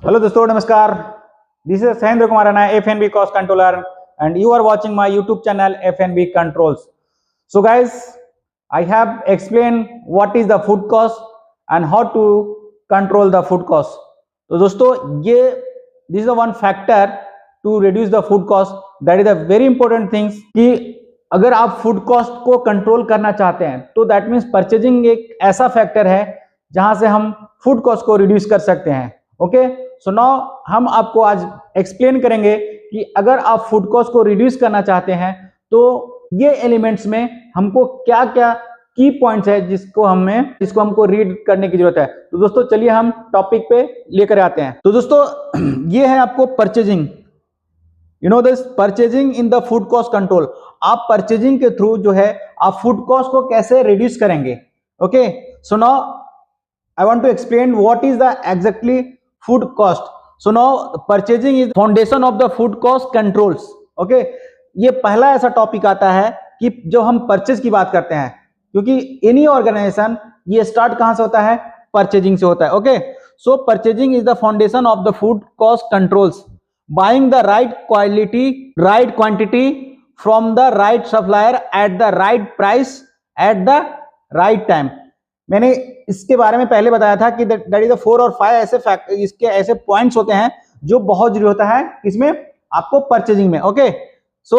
Hello दोस्तों, नमस्कार। This is Sahendra Kumar Rana, FNB cost controller, and you are watching my YouTube channel FNB Controls. So guys, I have explained what is the food cost and how to control the food cost. तो दोस्तों ये this is the one factor to reduce the food cost. That is a very important things कि अगर आप food cost को control करना चाहते हैं तो दैट मीन्स परचेजिंग एक ऐसा फैक्टर है जहां से हम फूड कॉस्ट को रिड्यूस कर सकते हैं। ओके, सो नाउ हम आपको आज एक्सप्लेन करेंगे कि अगर आप फूड कॉस्ट को रिड्यूस करना चाहते हैं तो ये एलिमेंट्स में हमको क्या क्या की पॉइंट्स है जिसको हमको रीड करने की जरूरत है। तो दोस्तों चलिए हम टॉपिक पे लेकर आते हैं। तो दोस्तों ये है आपको purchasing, you know this purchasing in the food cost control. आप परचेजिंग के थ्रू जो है आप फूड कॉस्ट को कैसे रिड्यूस करेंगे। Okay, so now I want to explain what is the exactly food cost. So now purchasing is foundation of the food cost controls. Okay, ये पहला ऐसा टॉपिक आता है कि जो हम परचेज की बात करते हैं, क्योंकि एनी ऑर्गेनाइजेशन ये स्टार्ट कहां से होता है, परचेजिंग से होता है। Okay, so purchasing is the foundation of the food cost controls. Buying the right quality, right quantity from the right supplier at the right price at the right time. मैंने इसके बारे में पहले बताया था कि दैट इज द 4 और 5 ऐसे इसके ऐसे पॉइंट्स होते हैं जो बहुत जरूरी होता है इसमें आपको परचेजिंग में। ओके, सो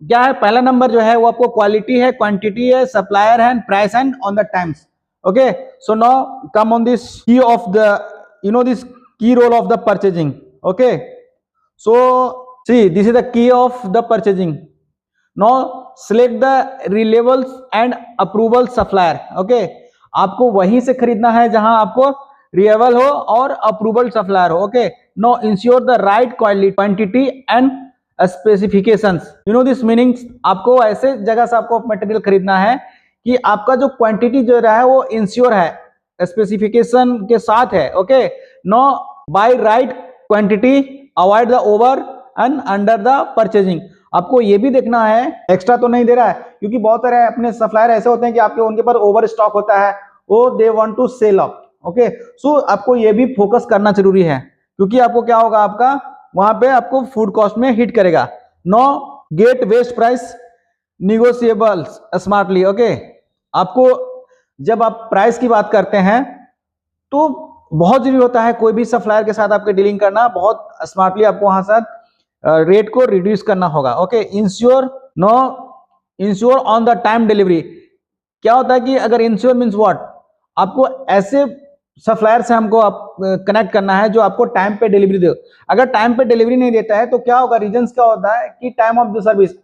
क्या है, पहला नंबर जो है वो आपको क्वालिटी है, क्वांटिटी है, सप्लायर है, price and on the times. Okay, so now come on this key of the this key role of the purchasing. Okay, so see this is the key of the purchasing. Now select the reliable and approval supplier. Okay, आपको वहीं से खरीदना है जहां आपको reliable हो और approval supplier हो। Okay, no ensure the right quantity and specifications. You know this meanings, आपको ऐसे जगह से आपको मटेरियल खरीदना है कि आपका जो क्वांटिटी जो रहा है वो इंश्योर है, स्पेसिफिकेशन के साथ है। Okay, no buy right quantity, avoid the over and under the purchasing. आपको ये भी देखना है एक्स्ट्रा तो नहीं दे रहा है, क्योंकि बहुत सारे अपने सप्लायर ऐसे होते हैं कि आपके उनके पास ओवर स्टॉक होता है, वो they want to sell off. Okay, so आपको ये भी फोकस करना जरूरी है, क्योंकि आपको क्या होगा, आपका वहां पे आपको फूड कॉस्ट में हिट करेगा। No get best price negotiable smartly. Okay, आपको जब आप प्राइस की बात करते हैं तो बहुत जरूरी होता है कोई भी सप्लायर के साथ आपके डीलिंग करना, बहुत स्मार्टली आपको वहां साथ रेट को रिड्यूस करना होगा। Okay, ensure on the time delivery. क्या होता है कि अगर इंश्योर मींस व्हाट, आपको ऐसे सप्लायर से हमको आप कनेक्ट करना है जो आपको टाइम पे डिलीवरी दे। अगर टाइम पे डिलीवरी नहीं देता है तो क्या होगा, रीजंस क्या होता है कि टाइम ऑफ द सर्विस।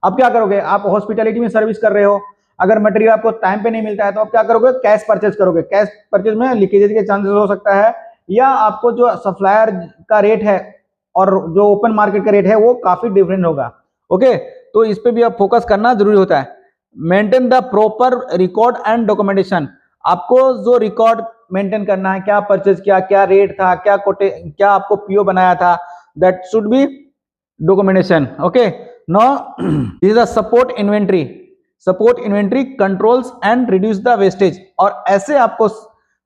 आप क्या करोगे, आप हॉस्पिटैलिटी में सर्विस कर रहे हो, अगर मटेरियल आपको टाइम पे नहीं मिलता है तो आप क्या करोगे, कैश परचेज करोगे। कैश परचेज में लीकेजेस के चांसेस हो सकता है, या आपको जो सप्लायर का रेट है और जो ओपन मार्केट का रेट है वो काफी डिफरेंट होगा। ओके, तो इस पे भी आप फोकस करना जरूरी होता है। Maintain the proper record and documentation. आपको जो रिकॉर्ड मेंटेन करना है, क्या परचेज किया, क्या रेट था, क्या आपको पीओ बनाया था, that should be documentation. Okay, no this is the support inventory controls and reduce the wastage. और ऐसे आपको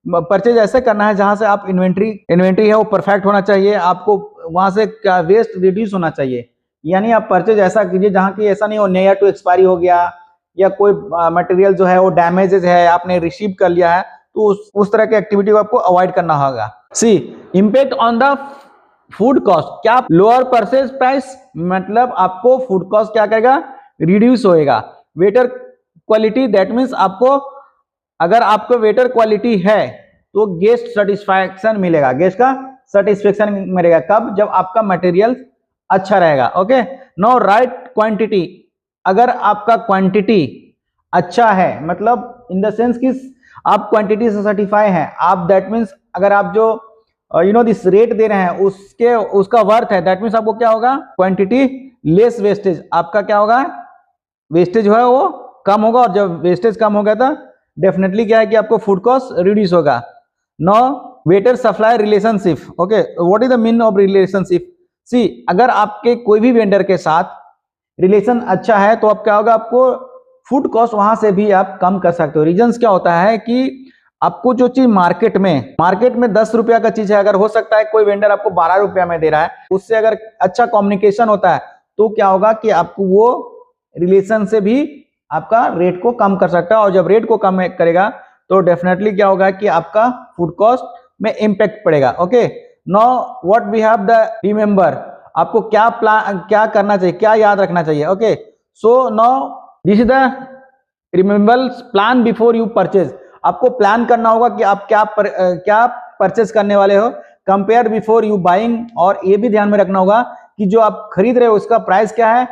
परचेज ऐसे करना है जहां से आप इन्वेंट्री है वो परफेक्ट होना चाहिए, आपको वहां से क्या वेस्ट रिड्यूस होना चाहिए। यानी आप परचेज ऐसा कीजिए जहां की ऐसा नहीं हो नियर टू एक्सपायरी हो गया, या कोई मटेरियल जो है वो डैमेजेस है आपने रिसीव कर लिया है, तो उस तरह की एक्टिविटी को आपको अवॉइड करना होगा। See impact on the food cost. क्या लोअर परचेज प्राइस, मतलब आपको फूड कॉस्ट क्या करेगा, रिड्यूस होएगा। वेटर क्वालिटी, दैट मीन्स आपको अगर आपको वेटर क्वालिटी है तो गेस्ट सेटिस्फैक्शन मिलेगा, गेस्ट का सेटिस्फैक्शन मिलेगा। कब, जब आपका मटेरियल अच्छा रहेगा। Okay, no right quantity. अगर आपका क्वांटिटी अच्छा है, मतलब इन द सेंस कि आप क्वांटिटी से सर्टिफाई हैं आप, दैट मीन्स अगर आप जो दिस रेट दे रहे हैं उसका वर्थ है, दैट मीन्स आपको क्या होगा, क्वांटिटी लेस वेस्टेज। आपका क्या होगा, वेस्टेज जो है वो कम होगा, और जब वेस्टेज कम होगा तो डेफिनेटली क्या है कि आपको फूड कॉस्ट रिड्यूस होगा। No waiter supplier relationship. Okay, what is the mean of relationship. See अगर आपके कोई भी वेंडर के साथ रिलेशन अच्छा है तो अब क्या होगा, आपको फूड कॉस्ट वहां से भी आप कम कर सकते हो। रीजंस क्या होता है कि आपको जो चीज मार्केट में 10 रुपया का चीज है, अगर हो सकता है कोई वेंडर आपको 12 रुपया में दे रहा है, उससे अगर अच्छा कम्युनिकेशन होता है तो क्या होगा कि आपको वो रिलेशन से भी आपका रेट को कम कर सकता है, और जब रेट को कम करेगा तो डेफिनेटली क्या होगा कि आपका फूड कॉस्ट में इम्पैक्ट पड़ेगा। Okay, now what we have the remember, आपको क्या करना चाहिए, क्या याद रखना चाहिए। Okay, so now this is the remember, plan before you purchase. आपको प्लान करना होगा कि आप क्या परचेज करने वाले हो, कंपेयर बिफोर यू बाइंग, और ये भी ध्यान में रखना होगा कि जो आप खरीद रहे हो उसका प्राइस क्या है,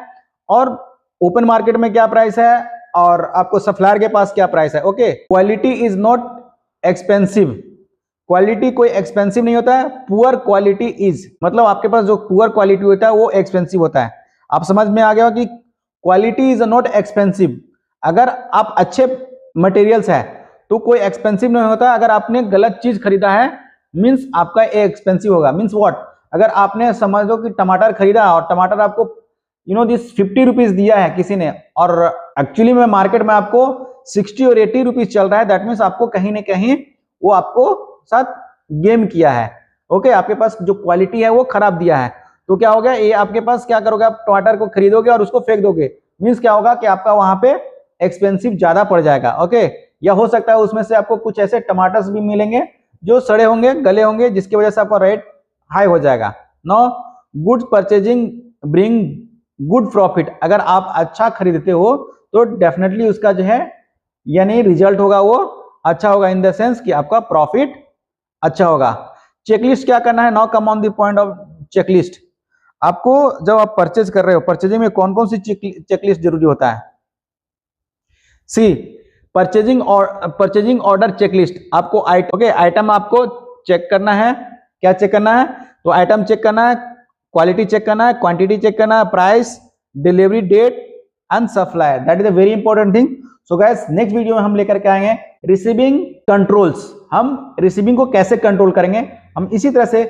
और ओपन मार्केट में क्या प्राइस है, और आपको सप्लायर के पास क्या प्राइस है। Okay, quality is not expensive, quality कोई एक्सपेंसिव नहीं होता है, पुअर क्वालिटी इज, मतलब आपके पास जो पुअर क्वालिटी होता है वो एक्सपेंसिव होता है। आप समझ में आ गया कि क्वालिटी इज नॉट एक्सपेंसिव, अगर आप अच्छे मटेरियल्स है तो कोई एक्सपेंसिव नहीं होता। अगर आपने गलत चीज खरीदा है मींस आपका एक्सपेंसिव होगा। मींस व्हाट, अगर आपने समझ लो कि टमाटर खरीदा और टमाटर आपको दिस 50 रुपीज दिया है किसी ने, और एक्चुअली में मार्केट में आपको 60 और 80 रुपीज चल रहा है, दैट मीन्स आपको कहीं ना कहीं वो आपको साथ गेम किया है। ओके, आपके पास जो क्वालिटी है वो खराब दिया है, तो क्या हो गया, ये आपके पास क्या करोगे, आप टमाटर को खरीदोगे और उसको फेंक दोगे, मीन्स क्या होगा कि आपका वहां पे एक्सपेंसिव ज्यादा पड़ जाएगा। ओके, या हो सकता है उसमें से आपको कुछ ऐसे टमाटर्स भी मिलेंगे जो सड़े होंगे, गले होंगे, जिसकी वजह से आपका रेट हाई हो जाएगा। No, good purchasing bring good profit, अगर आप अच्छा खरीदते हो तो डेफिनेटली उसका जो है यानी रिजल्ट होगा वो अच्छा होगा, इन द सेंस कि आपका प्रॉफिट अच्छा होगा। चेकलिस्ट क्या करना है, now come on the point of checklist. आपको जब आप परचेज कर रहे हो, परचेजिंग में कौन कौन सी चेकलिस्ट जरूरी होता है। सी, परचेजिंग ऑर्डर चेकलिस्ट, आपको आइटम आपको चेक करना है। क्या चेक करना है, तो आइटम चेक करना है, क्वालिटी चेक करना है, क्वांटिटी चेक करना है, price, delivery date and supplier, that is a very important thing. So guys, next video में हम लेकर के आएंगे रिसीविंग कंट्रोल्स। हम रिसीविंग को कैसे कंट्रोल करेंगे, हम इसी तरह से